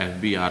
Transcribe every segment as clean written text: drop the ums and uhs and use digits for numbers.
FBR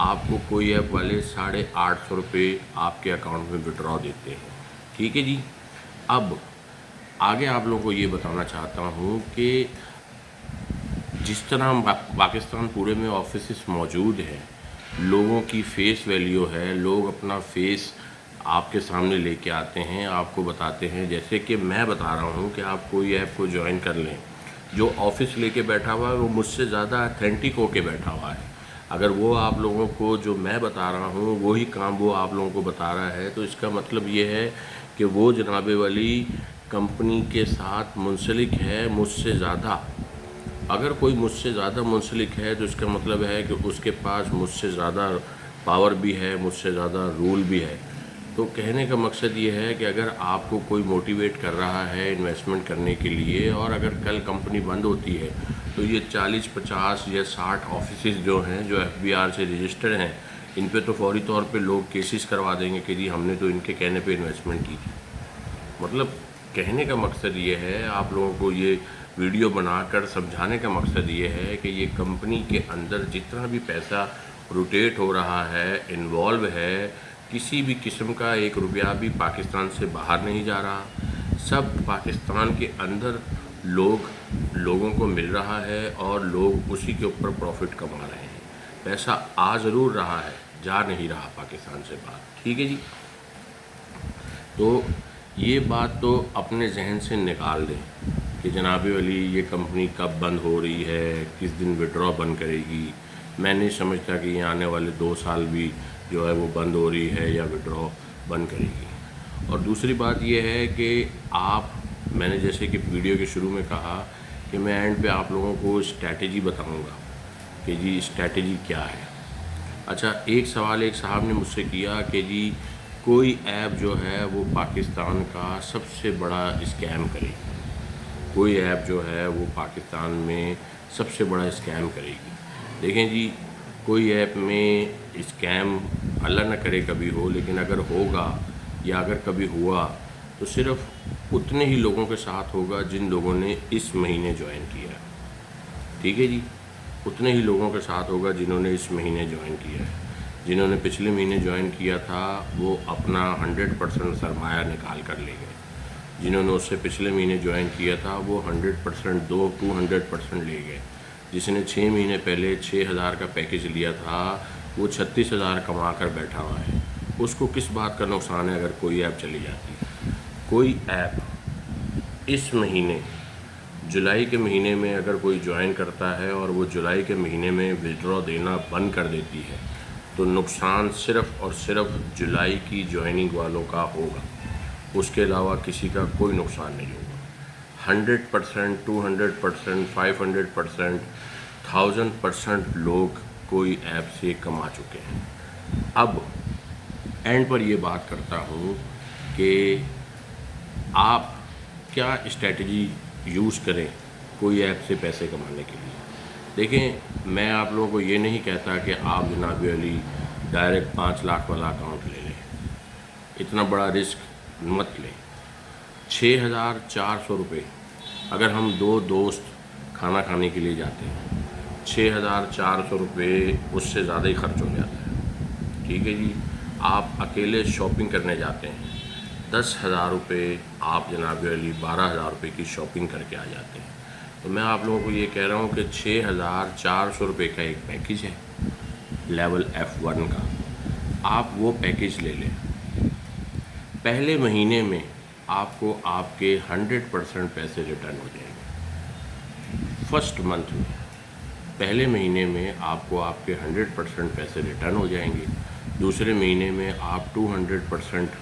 آپ کو کوئی ایپ والے 850 روپے آپ کے اکاؤنٹ میں وڈرا دیتے ہیں. ٹھیک ہے جی. اب آگے آپ لوگوں کو یہ بتانا چاہتا ہوں کہ جس طرح پاکستان پورے میں آفیسز موجود ہیں، لوگوں کی فیس ویلیو ہے، لوگ اپنا فیس آپ کے سامنے لے کے آتے ہیں، آپ کو بتاتے ہیں. جیسے کہ میں بتا رہا ہوں کہ آپ کوئی ایپ کو جوائن کر لیں، جو آفس لے کے بیٹھا ہوا ہے وہ مجھ سے زیادہ اتھینٹک ہو کے بیٹھا ہوا ہے. اگر وہ آپ لوگوں کو جو میں بتا رہا ہوں وہی کام وہ آپ لوگوں کو بتا رہا ہے، تو اس کا مطلب یہ ہے کہ وہ جناب ولی کمپنی کے ساتھ منسلک ہے مجھ سے زیادہ. اگر کوئی مجھ سے زیادہ منسلک ہے تو اس کا مطلب ہے کہ اس کے پاس مجھ سے زیادہ پاور بھی ہے، مجھ سے زیادہ رول بھی ہے. تو کہنے کا مقصد یہ ہے کہ اگر آپ کو کوئی موٹیویٹ کر رہا ہے انویسٹمنٹ کرنے کے لیے، اور اگر کل کمپنی بند ہوتی ہے تو یہ 40 50 یا 60 آفیسز جو ہیں جو FBR سے رجسٹرڈ ہیں، ان پہ تو فوری طور پہ لوگ کیسز کروا دیں گے کہ جی ہم نے تو ان کے کہنے پہ انویسٹمنٹ کی تھی. مطلب کہنے کا مقصد یہ ہے، آپ لوگوں کو یہ ویڈیو بنا کر سمجھانے کا مقصد یہ ہے کہ یہ کمپنی کے اندر جتنا بھی پیسہ روٹیٹ ہو رہا ہے، انوالو ہے، کسی بھی قسم کا 1 روپیہ بھی پاکستان سے باہر نہیں جا رہا. سب پاکستان کے اندر لوگوں کو مل رہا ہے اور لوگ اسی کے اوپر پروفٹ کما رہے ہیں. پیسہ آ ضرور رہا ہے، جا نہیں رہا پاکستان سے باہر. ٹھیک ہے جی. تو یہ بات تو اپنے ذہن سے نکال دیں کہ جناب ولی یہ کمپنی کب بند ہو رہی ہے، کس دن وڈرا بند کرے گی. میں نہیں سمجھتا کہ یہ آنے والے 2 سال بھی جو ہے وہ بند ہو رہی ہے یا وڈرا بند کرے گی. اور دوسری بات یہ ہے کہ میں نے جیسے کہ ویڈیو کے شروع میں کہا کہ میں اینڈ پہ آپ لوگوں کو اسٹریٹجی بتاؤں گا کہ جی اسٹریٹجی کیا ہے. اچھا، ایک سوال ایک صاحب نے مجھ سے کیا کہ جی کوئی ایپ جو ہے وہ پاکستان کا سب سے بڑا اسکیم کرے گی، کوئی ایپ جو ہے وہ پاکستان میں سب سے بڑا اسکیم کرے گی. دیکھیں جی، کوئی ایپ میں اسکیم اللہ نہ کرے کبھی ہو، لیکن اگر ہوگا یا اگر کبھی ہوا تو صرف اتنے ہی لوگوں کے ساتھ ہوگا جن لوگوں نے اس مہینے جوائن کیا ہے. ٹھیک ہے جی. اتنے ہی لوگوں کے ساتھ ہوگا جنہوں نے اس مہینے جوائن کیا ہے. جنہوں نے پچھلے مہینے جوائن کیا تھا وہ اپنا 100% سرمایہ نکال کر لے گئے. جنہوں نے اس سے پچھلے مہینے جوائن کیا تھا وہ 100% 200% لے گئے. جس نے 6 مہینے پہلے 6000 کا پیکیج لیا تھا وہ 36,000 کما کر بیٹھا ہوا ہے. اس کو کس بات کا نقصان ہے اگر کوئی ایپ چلی جاتی ہے؟ کوئی ایپ اس مہینے جولائی کے مہینے میں اگر کوئی جوائن کرتا ہے اور وہ جولائی کے مہینے میں وڈرا دینا بند کر دیتی ہے تو نقصان صرف اور صرف جولائی کی جوائننگ والوں کا ہوگا، اس کے علاوہ کسی کا کوئی نقصان نہیں ہوگا. 100%، 200%، 500%، 1000% لوگ کوئی ایپ سے کما چکے ہیں. اب اینڈ پر یہ بات کرتا ہوں کہ آپ کیا اسٹریٹجی یوز کریں کوئی ایپ سے پیسے کمانے کے لیے. دیکھیں، میں آپ لوگوں کو یہ نہیں کہتا کہ آپ جناب علی ڈائریکٹ 5 لاکھ والا اکاؤنٹ لے لیں، اتنا بڑا رسک مت لیں. 6,400 روپے اگر ہم 2 دوست کھانا کھانے کے لیے جاتے ہیں، 6,400 روپے اس سے زیادہ ہی خرچ ہو جاتا ہے. ٹھیک ہے جی. آپ اکیلے شاپنگ کرنے جاتے ہیں، 10,000 روپے آپ جناب علی 12,000 روپے کی شاپنگ کر کے آ جاتے ہیں. تو میں آپ لوگوں کو یہ کہہ رہا ہوں کہ 6,400 روپے کا ایک پیکیج ہے لیول F1 کا، آپ وہ پیکیج لے لیں. پہلے مہینے میں آپ کو آپ کے 100% پیسے ریٹرن ہو جائیں گے. فرسٹ منتھ میں، پہلے مہینے میں آپ کو آپ کے 100% پیسے ریٹرن ہو جائیں گے. دوسرے مہینے میں آپ 200%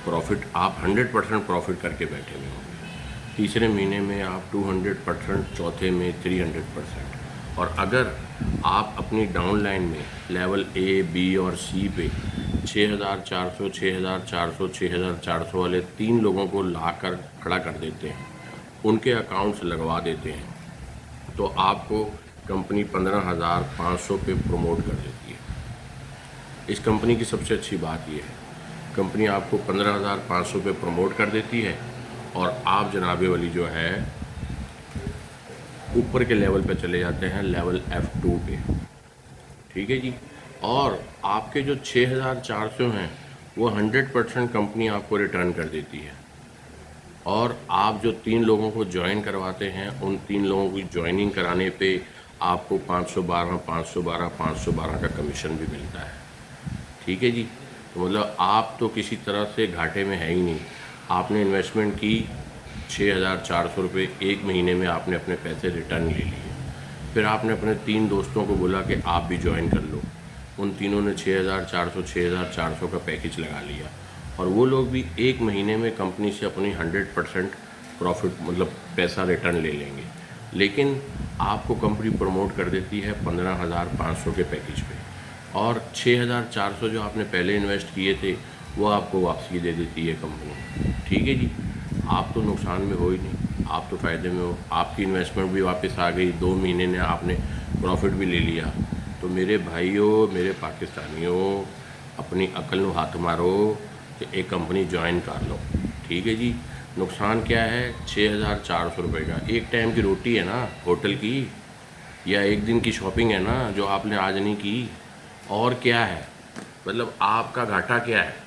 پروفٹ، آپ 100% پروفٹ کر کے بیٹھے ہوئے ہوں گے. تیسرے مہینے میں آپ 200%، چوتھے میں 300%. اور اگر آپ اپنی ڈاؤن لائن میں لیول A، B اور C پہ 6,400، 6,400، 6,400 والے 3 لوگوں کو لا کر کھڑا کر دیتے ہیں، ان کے اکاؤنٹس لگوا دیتے ہیں، تو آپ کو کمپنی 15,500 پہ پروموٹ کر دیتی ہے. اس کمپنی کی سب سے اچھی بات یہ ہے، کمپنی آپ کو 15,500 پہ پروموٹ کر دیتی ہے اور آپ جناب ولی جو ہے اوپر کے لیول پہ چلے جاتے ہیں، لیول F2 پہ. ٹھیک ہے جی. اور آپ کے جو 6,400 ہیں وہ 100% کمپنی آپ کو ریٹرن کر دیتی ہے، اور آپ جو 3 لوگوں کو جوائن کرواتے ہیں ان 3 لوگوں کی جوائننگ کرانے پہ آپ کو 512 کا کمیشن بھی ملتا ہے. ٹھیک ہے جی. تو مطلب آپ تو کسی طرح سے گھاٹے میں ہے ہی نہیں. آپ نے انویسٹمنٹ کی 6,400 روپے، ایک مہینے میں آپ نے اپنے پیسے ریٹرن لے لیے. پھر آپ نے اپنے 3 دوستوں کو بولا کہ آپ بھی جوائن کر لو. ان تینوں نے 6,400 کا پیکج لگا لیا، اور وہ لوگ بھی ایک مہینے میں کمپنی سے اپنی 100% پروفٹ مطلب پیسہ ریٹرن لے لیں گے. لیکن آپ کو کمپنی پروموٹ کر دیتی ہے 15,500 کے پیکج پہ، اور 6,400 جو آپ نے پہلے انویسٹ کیے تھے وہ آپ کو واپسی دے دیتی ہے کمپنی. ٹھیک ہے جی. آپ تو نقصان میں ہو ہی نہیں، آپ تو فائدے میں ہو. آپ کی انویسٹمنٹ بھی واپس آ گئی، 2 مہینے نے آپ نے پروفٹ بھی لے لیا. تو میرے بھائیوں، میرے پاکستانیوں، اپنی عقل نو ہاتھ مارو کہ ایک کمپنی جوائن کر لو. ٹھیک ہے جی. نقصان کیا ہے؟ 6,400 روپے کا ایک ٹائم کی روٹی ہے نا ہوٹل کی، یا ایک دن کی شاپنگ ہے نا جو آپ نے آج نہیں کی. اور کیا ہے؟ مطلب آپ کا گھاٹا کیا ہے؟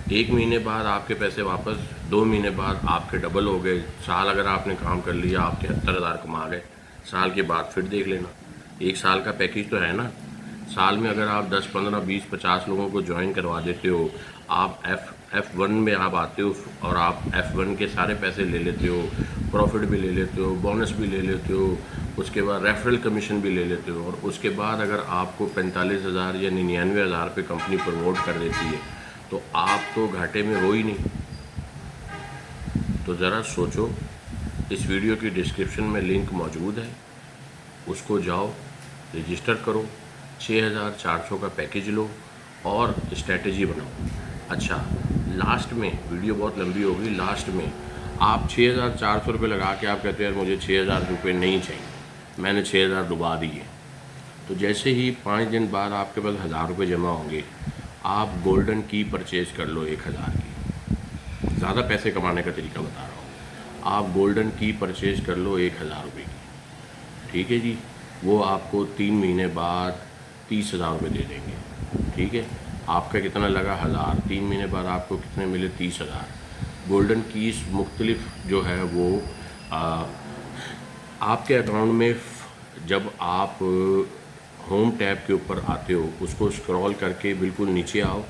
ایک مہینے بعد آپ کے پیسے واپس، 2 مہینے بعد آپ کے ڈبل ہو گئے. سال اگر آپ نے کام کر لیا آپ 73,000 کما گئے. سال کے بعد پھر دیکھ لینا. 1 سال کا پیکج تو ہے نا. سال میں اگر آپ 10 15 20 50 لوگوں کو جوائن کروا دیتے ہو، آپ F1 میں آپ آتے ہو اور آپ F1 کے سارے پیسے لے لیتے ہو، پروفٹ بھی لے لیتے ہو، بونس بھی لے لیتے ہو، اس کے بعد ریفرل کمیشن بھی لے لیتے ہو، اور اس کے بعد اگر آپ کو 45,000 یا 99,000 پہ کمپنی پروموٹ کر دیتی ہے تو آپ تو گھاٹے میں ہو ہی نہیں. تو ذرا سوچو. اس ویڈیو کی ڈسکرپشن میں لنک موجود ہے، اس کو جاؤ رجسٹر کرو، 6,400 کا پیکج لو اور اسٹریٹجی بناؤ. اچھا، لاسٹ میں ویڈیو بہت لمبی ہوگی، لاسٹ میں آپ 6,400 روپے لگا کے آپ کہتے ہیں مجھے 6,000 روپے نہیں چاہیے، میں نے 6,000 ڈبا دیے. تو جیسے ہی 5 دن بعد آپ کے پاس 1,000 روپے جمع ہوں گے، آپ گولڈن کی پرچیز کر لو 1,000 کی. زیادہ پیسے کمانے کا طریقہ بتا رہا ہوں. آپ گولڈن کی پرچیز کر لو 1,000 روپے کی. ٹھیک ہے جی. وہ آپ کو 3 مہینے بعد 30,000 روپے دے دیں گے. ٹھیک ہے. آپ کا کتنا لگا؟ 1,000. 3 مہینے بعد آپ کو کتنے ملے؟ 30,000. گولڈن کیز مختلف جو ہے وہ آپ کے اکاؤنٹ میں جب آپ ہوم ٹیب کے اوپر آتے ہو، اس کو اسکرول کر کے بالکل نیچے آؤ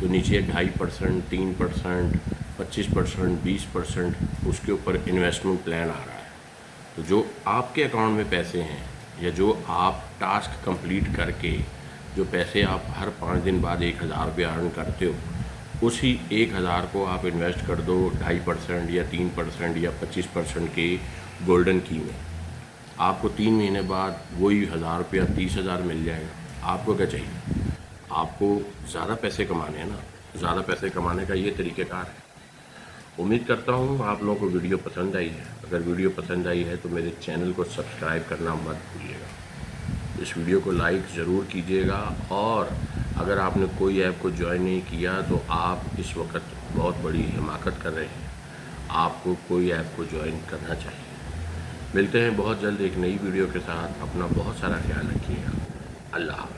تو نیچے 2.5%، 3%، 25%، 20% اس کے اوپر انویسٹمنٹ پلان آ رہا ہے. تو جو آپ کے اکاؤنٹ میں پیسے ہیں، یا جو آپ ٹاسک کمپلیٹ کر کے جو پیسے آپ ہر 5 دن بعد 1,000 روپے ارن کرتے ہو، اسی 1,000 کو آپ انویسٹ کر دو 2.5% یا 3% یا 25% کے گولڈن کی میں. آپ کو 3 مہینے بعد وہی 1,000 روپیہ 30,000 مل جائے گا. آپ کو کیا چاہیے؟ آپ کو زیادہ پیسے کمانے ہیں نا. زیادہ پیسے کمانے کا یہ طریقہ کار ہے. امید کرتا ہوں آپ لوگوں کو ویڈیو پسند آئی ہے. اگر ویڈیو پسند آئی ہے تو میرے چینل کو سبسکرائب کرنا مت بھولیے گا. اس ویڈیو کو لائک ضرور کیجیے گا، اور اگر آپ نے کوئی ایپ کو جوائن نہیں کیا تو آپ اس وقت بہت بڑی حماقت کر رہے ہیں. آپ کو کوئی ایپ کو جوائن کرنا چاہیے. ملتے ہیں بہت جلد ایک نئی ویڈیو کے ساتھ. اپنا بہت سارا خیال رکھیے گا. اللہ حافظ.